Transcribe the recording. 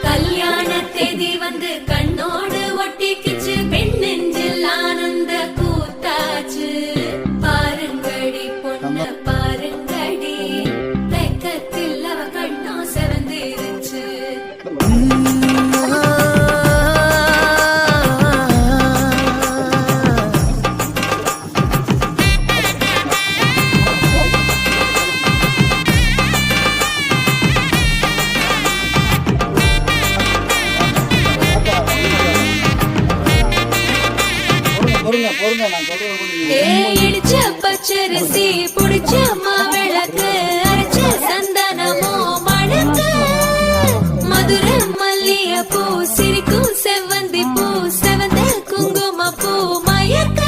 கல்யாண தேதி வந்து கண்ணோடு ஒட்டிக்கிச்சு, பெண் நெஞ்சில் ஆனந்த கூத்தாச்சு. பாருங்கடி பொண்ண பாருங்கடி, வெக்கத்தில் அவ கண்ணோ செவந்திருச்சு. இடிச்ச பச்சரிசி புடிச்ச மாவிளக்கு, அரைச்ச சந்தனமோ மணக்கு. மதுரை மல்லிய பூ சிரிக்கும் செவ்வந்தி பூ, செவந்த குங்கும பூ மயக்க.